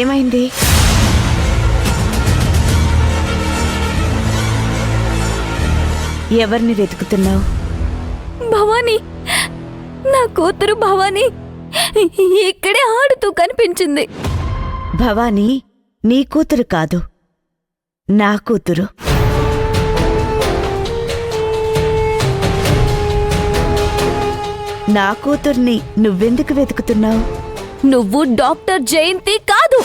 ఏమైంది? ఎవరిని వెతుకుతున్నావు? భవానీ, నా కూతురు భవానీ ఇక్కడే ఆడుతూ కనిపించింది. భవానీ నీ కూతురు కాదు, నా కూతురు. నా కూతుర్ని నువ్వెందుకు వెతుకుతున్నావు? నువ్వు డాక్టర్ జయంతి కాదు.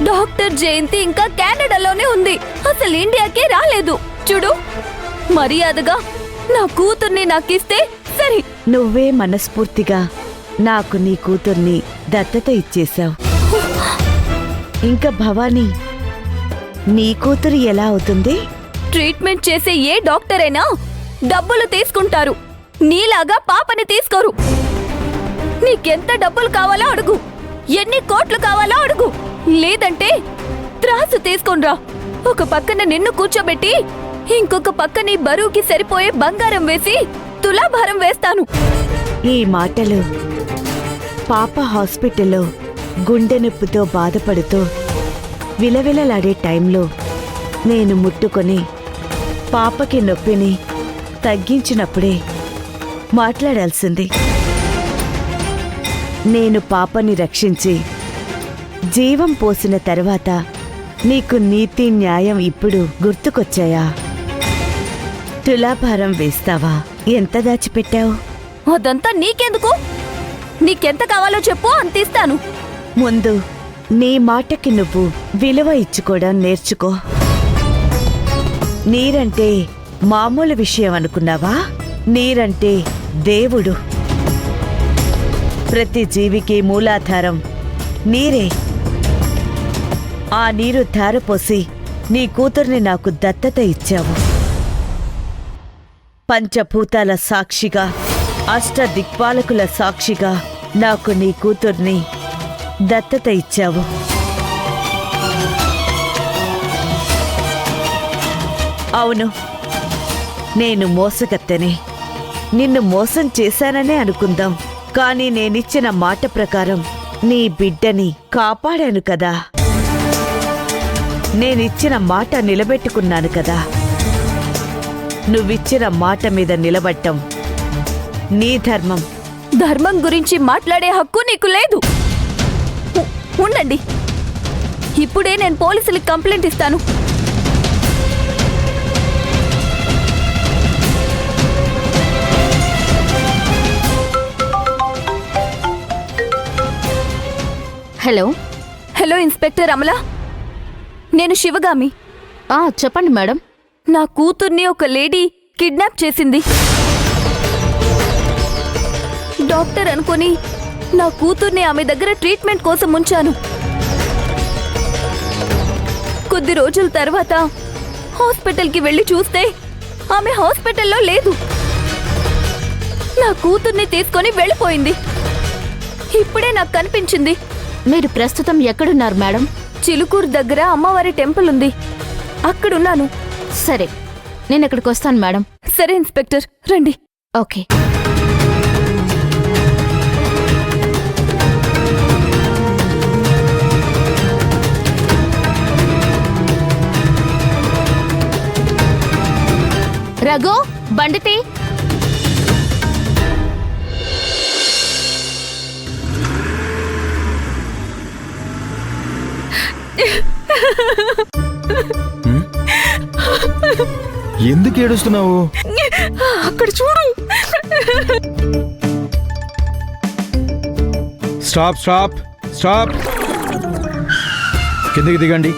డాక్టర్ జయంతి ఇంకా కెనడాలోనే ఉంది, అసలు ఇండియాకే రాలేదు. చూడు, మర్యాదగా నా కూతుర్ని నాకిస్తే సరే. నువ్వే మనస్ఫూర్తిగా నాకు నీ కూతుర్ని దత్తత ఇచ్చేశావు. ఇంకా భవానీ నీ కూతురు ఎలా అవుతుంది? ట్రీట్మెంట్ చేసే ఏ డాక్టర్ అయినా డబ్బులు తీసుకుంటారు, నీలాగా పాపని తీసుకోరు. నీకెంత డబ్బులు కావాలో అడుగు, ఎన్ని కోట్లు కావాలో అడుగు, లేదంటే త్రాసు తీసుకొనిరా. ఒక పక్కన నిన్ను కూర్చోబెట్టి ఇంకొక పక్కని బరువుకి సరిపోయే బంగారం వేసి తులాభారం వేస్తాను. ఈ మాటలు పాప హాస్పిటల్లో గుండె నొప్పితో బాధపడుతూ విలవిలలాడే టైంలో నేను ముట్టుకొని పాపకి నొప్పిని తగ్గించినప్పుడే మాట్లాడాల్సింది. నేను పాపని రక్షించి జీవం పోసిన తర్వాత నీకు నీతి న్యాయం ఇప్పుడు గుర్తుకొచ్చాయా? తులాభారం వేస్తావా? ఎంత దాచిపెట్టావు? అదంతా నీకెందుకు? నీకెంత కావాలో చెప్పు, అంత ఇస్తాను. ముందు నీ మాటకి నువ్వు విలువ ఇచ్చుకోవడం నేర్చుకో. నీరంటే మామూలు విషయం అనుకున్నావా? నీరంటే దేవుడు. ప్రతి జీవికి మూలాధారం నీరే. ఆ నీరు ధారపోసి నీ కూతుర్ని నాకు దత్తత ఇచ్చావు. పంచభూతాల సాక్షిగా, అష్టదిక్పాలకుల సాక్షిగా నాకు నీ కూతుర్ని దత్తత ఇచ్చావు. అవును, నేను మోసగత్తెనే. నిన్ను మోసం చేశాననే అనుకుందాం, కానీ నేనిచ్చిన మాట ప్రకారం నీ బిడ్డని కాపాడాను కదా. నేనిచ్చిన మాట నిలబెట్టుకున్నాను కదా. నువ్విచ్చిన మాట మీద నిలబడటం నీ ధర్మం. ధర్మం గురించి మాట్లాడే హక్కు నీకు లేదు. ఉండండి, ఇప్పుడే నేను పోలీసులకు కంప్లైంట్ ఇస్తాను. హలో. హలో ఇన్స్పెక్టర్ అమల, నేను శివగామి. చెప్పండి మేడం. నా కూతుర్ని ఒక లేడీ కిడ్నాప్ చేసింది. డాక్టర్ అనుకుని నా కూతుర్ని ఆమె దగ్గర ట్రీట్మెంట్ కోసం ఉంచాను. కొద్ది రోజుల తర్వాత హాస్పిటల్కి వెళ్ళి చూస్తే ఆమె హాస్పిటల్లో లేదు. నా కూతుర్ని తీసుకొని వెళ్ళిపోయింది. ఇప్పుడే నాకు కనిపించింది. మీరు ప్రస్తుతం ఎక్కడున్నారు మేడం? చిలుకూరు దగ్గర అమ్మవారి టెంపుల్ ఉంది, అక్కడున్నాను. సరే, నేను ఇక్కడికి వస్తాను మేడం. సరే ఇన్స్పెక్టర్, రండి. ఓకే. రఘు, బండితి. ఎందుకు ఏడుస్తున్నావు? అక్కడ చూడు. Stop stop stop. కిందకి దిగండి,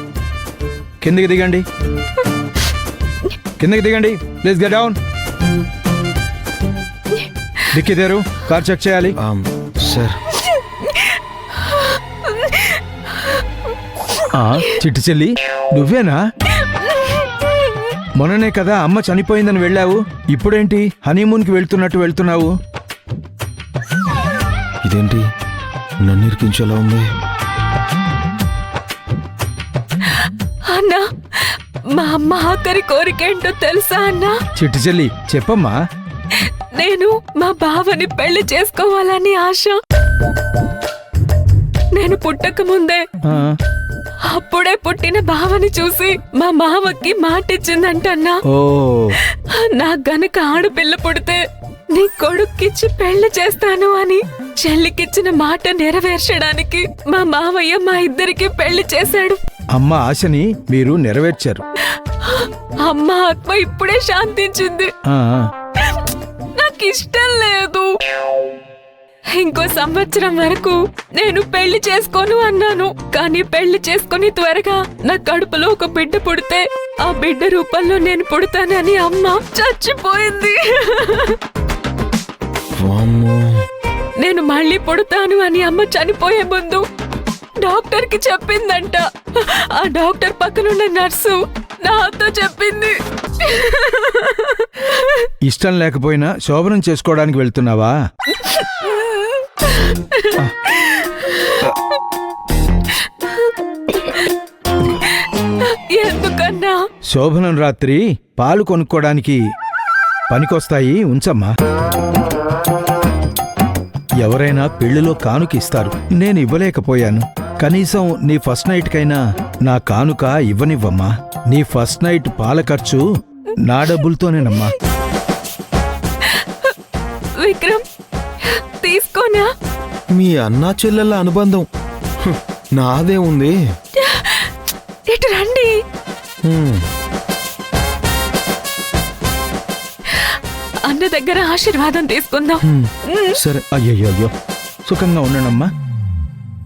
కిందకి దిగండి, కిందకి దిగండి. Please get down. డిక్కీ తెరు, కార్ చెక్ చేయాలి. సార్. చిట్టి చెల్లి, నువ్వేనా? మొన్ననే కదా అమ్మ చనిపోయిందని వెళ్ళావు, ఇప్పుడేంటి హనీమూన్కి వెళ్తున్నావు? ఇదేంటి నన్ను ఇరికించేలా ఉంది? అన్నా, మా అమ్మ ఆఖరి కోరికేంటో తెలుసా అన్నా? చిట్టి చెల్లి, చెప్పమ్మా. నేను మా బావని పెళ్లి చేసుకోవాలని ఆశ. నేను పుట్టక ముందే ఆ, అప్పుడే పుట్టిన బావని చూసి మా మామకి మాటిచ్చిందంటన్నా. ఓ నాకు గనుక ఆడపిల్ల పుడితే నీ కొడుక్కిచ్చి పెళ్లి చేస్తాను అని చెల్లికిచ్చిన మాట నెరవేర్చడానికి మా మావయ్య మా ఇద్దరికి పెళ్లి చేశాడు. అమ్మ ఆశని మీరు నెరవేర్చారు. అమ్మ ఆత్మ ఇప్పుడే శాంతించింది. ఆ, నాకు ఇష్టం లేదు. ఇంకో సంవత్సరం వరకు నేను పెళ్లి చేసుకోను అన్నాను. కానీ పెళ్లి చేసుకుని త్వరగా నా కడుపులో ఒక బిడ్డ పుడితే ఆ బిడ్డ రూపంలో నేను పుడతానని అమ్మ చచ్చిపోయింది. నేను మళ్ళీ పుడతాను అని అమ్మ చనిపోయే ముందు డాక్టర్ కి చెప్పిందంట. ఆ డాక్టర్ పక్కనున్న నర్సు నాతో చెప్పింది. ఇష్టం లేకపోయినా శోభనం చేసుకోవడానికి వెళ్తున్నావా? ఎందుకన్నా? శోభనం రాత్రి పాలు కొనుక్కోడానికి పనికొస్తాయి, ఉంచమ్మా. ఎవరైనా పెళ్లిలో కానుక ఇస్తారు, నేను ఇవ్వలేకపోయాను. కనీసం నీ ఫస్ట్ నైట్ కైనా నా కానుక ఇవ్వనివ్వమ్మా. నీ ఫస్ట్ నైట్ పాల ఖర్చు నా డబ్బులతోనేనమ్మా. విక్రమ్, తీసుకోనా? మీ అన్నా చెల్లెళ్ళ అనుబంధం నాదే ఉంది. ఇటు రండి. అన్న దగ్గర ఆశీర్వాదం తీసుకుందాం. సరే. అయ్యయ్యో, సుఖంగా ఉండండమ్మా.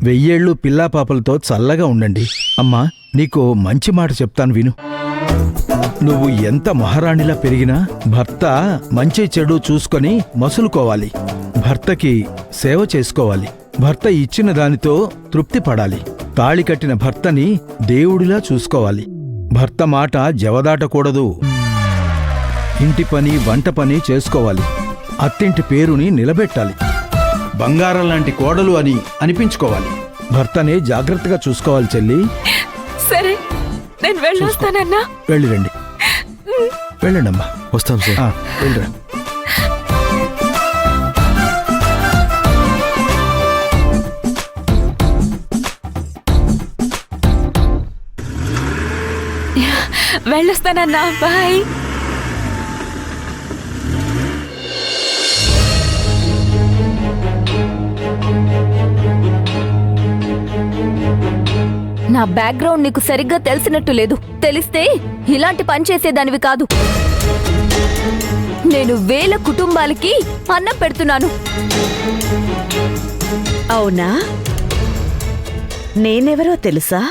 1000 ఏళ్ళు పిల్లా పాపలతో చల్లగా ఉండండి. అమ్మా, నీకు మంచి మాట చెప్తాను విను. నువ్వు ఎంత మహారాణిలా పెరిగినా భర్త మంచి చెడు చూసుకొని మసులుకోవాలి. భర్తకి సేవ చేసుకోవాలి. భర్త ఇచ్చిన దానితో తృప్తి పడాలి. తాళి కట్టిన భర్తని దేవుడిలా చూసుకోవాలి. భర్త మాట జవదాటకూడదు. ఇంటి పని వంట పని చేసుకోవాలి. అత్తింటి పేరుని నిలబెట్టాలి. బంగారం లాంటి కోడలు అని అనిపించుకోవాలి. భర్తనే జాగ్రత్తగా చూసుకోవాలి చెల్లి. సరే, నేను వెళ్ళొస్తానన్నా. వెళ్ళిరండి, వెళ్ళండమ్మా. వస్తాం సార్. వెళ్ళరా. వెళ్ళొస్తానన్నా. బాయ్. నా బ్యాక్గ్రౌండ్ నీకు సరిగ్గా తెలిసినట్టు లేదు. తెలిస్తే ఇలాంటి పని చేసేదానివి కాదు. నేను 1000 కుటుంబాలకి అన్నం పెడుతున్నాను. అవునా? నేనెవరో తెలుసా?